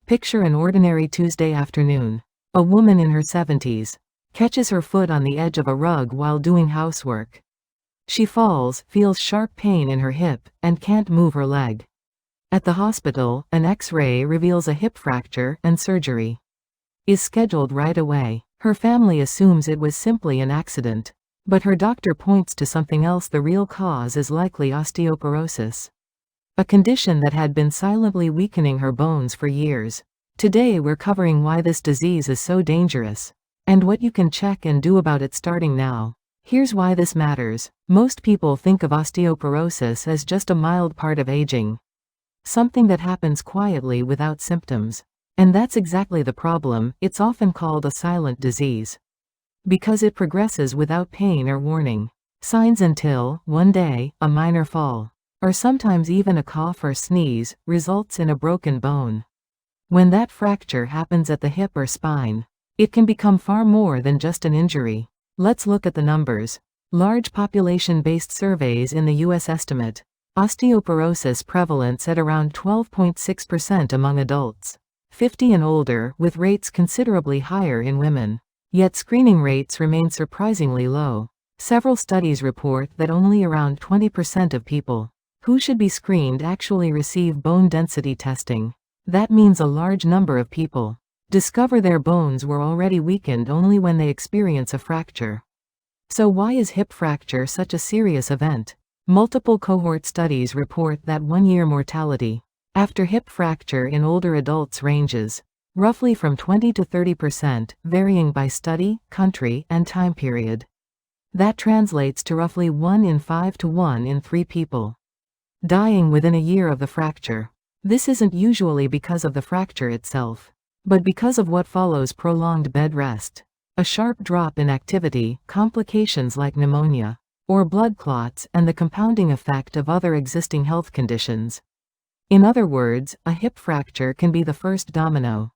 Picture an ordinary Tuesday afternoon. A woman in her 70s catches her foot on the edge of a rug while doing housework. She falls, feels sharp pain in her hip, and can't move her leg. At the hospital, an X-ray reveals a hip fracture, and surgery is scheduled right away. Her family assumes it was simply an accident. But her doctor points to something else. The real cause is likely osteoporosis, a condition that had been silently weakening her bones for years. Today we're covering why this disease is so dangerous, and what you can check and do about it starting now. Here's why this matters. Most people think of osteoporosis as just a mild part of aging, something that happens quietly without symptoms. And that's exactly the problem. It's often called a silent disease because it progresses without pain or warning. Signs until, one day, a minor fall, or sometimes even a cough or sneeze, results in a broken bone. When that fracture happens at the hip or spine, it can become far more than just an injury. Let's look at the numbers. Large population-based surveys in the U.S. estimate osteoporosis prevalence at around 12.6% among adults 50 and older, with rates considerably higher in women. Yet screening rates remain surprisingly low. Several studies report that only around 20% of people who should be screened actually receive bone density testing. That means a large number of people discover their bones were already weakened only when they experience a fracture. So why is hip fracture such a serious event? Multiple cohort studies report that 1-year mortality after hip fracture in older adults ranges roughly from 20 to 30%, varying by study, country, and time period. That translates to roughly 1 in 5 to 1 in 3 people dying within a year of the fracture. This isn't usually because of the fracture itself, but because of what follows: prolonged bed rest, a sharp drop in activity, complications like pneumonia or blood clots, and the compounding effect of other existing health conditions. In other words, a hip fracture can be the first domino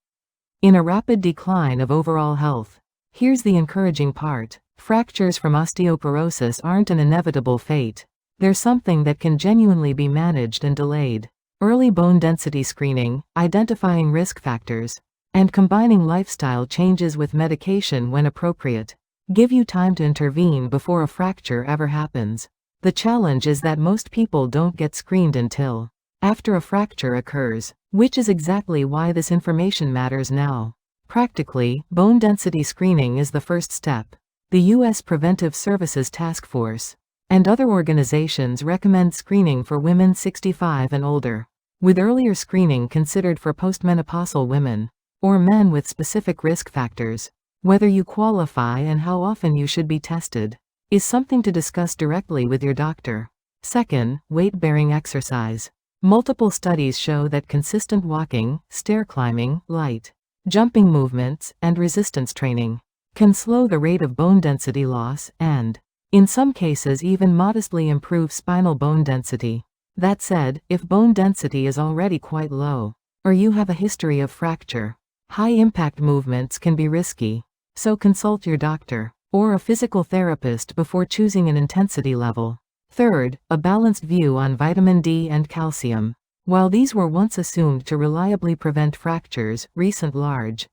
in a rapid decline of overall health. Here's the encouraging part. Fractures from osteoporosis aren't an inevitable fate. They're something that can genuinely be managed and delayed. Early bone density screening, identifying risk factors, and combining lifestyle changes with medication when appropriate give you time to intervene before a fracture ever happens. The challenge is that most people don't get screened until after a fracture occurs, which is exactly why this information matters now. Practically, bone density screening is the first step. The U.S. Preventive Services Task Force and other organizations recommend screening for women 65 and older, with earlier screening considered for postmenopausal women or men with specific risk factors. Whether you qualify and how often you should be tested is something to discuss directly with your doctor. Second, weight-bearing exercise. Multiple studies show that consistent walking, stair climbing, light jumping movements, and resistance training can slow the rate of bone density loss and, in some cases, even modestly improve spinal bone density. That said, if bone density is already quite low, or you have a history of fracture, high-impact movements can be risky. So consult your doctor or a physical therapist before choosing an intensity level. Third, a balanced view on vitamin D and calcium. While these were once assumed to reliably prevent fractures, recent large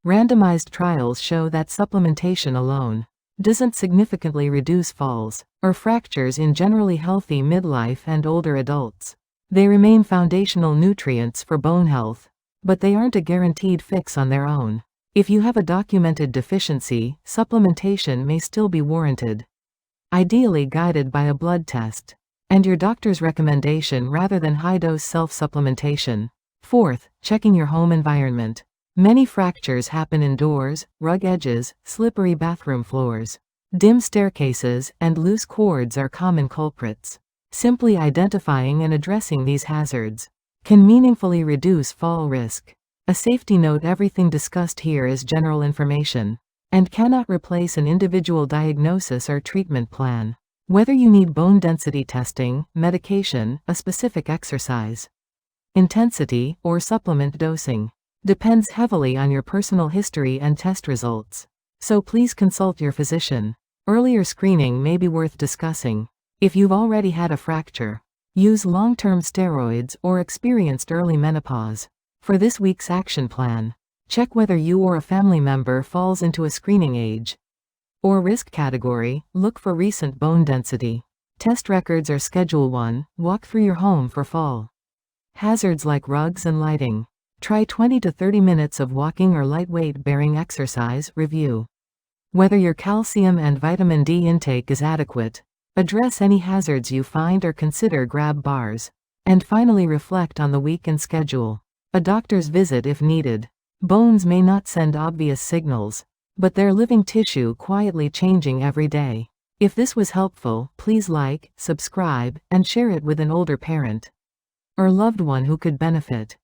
randomized trials show that supplementation alone doesn't significantly reduce falls or fractures in generally healthy midlife and older adults. They remain foundational nutrients for bone health, but they aren't a guaranteed fix on their own. If you have a documented deficiency, supplementation may still be warranted, ideally guided by a blood test and your doctor's recommendation rather than high-dose self-supplementation. Fourth, checking your home environment. Many fractures happen indoors. Rug edges, slippery bathroom floors, dim staircases, and loose cords are common culprits. Simply identifying and addressing these hazards can meaningfully reduce fall risk. A safety note: everything discussed here is general information and cannot replace an individual diagnosis or treatment plan. Whether you need bone density testing, medication, a specific exercise intensity, or supplement dosing depends heavily on your personal history and test results. So please consult your physician. Earlier screening may be worth discussing. If you've already had a fracture, use long-term steroids, or experienced early menopause, For this week's action plan, check whether you or a family member falls into a screening age or risk category. Look for recent bone density test records or Schedule 1. Walk through your home for fall hazards like rugs and lighting. Try 20 to 30 minutes of walking or lightweight bearing exercise. Review whether your calcium and vitamin D intake is adequate. Address any hazards you find or consider grab bars. And finally, reflect on the week and schedule a doctor's visit if needed. Bones may not send obvious signals, but they're living tissue quietly changing every day. If this was helpful, please like, subscribe, and share it with an older parent or loved one who could benefit.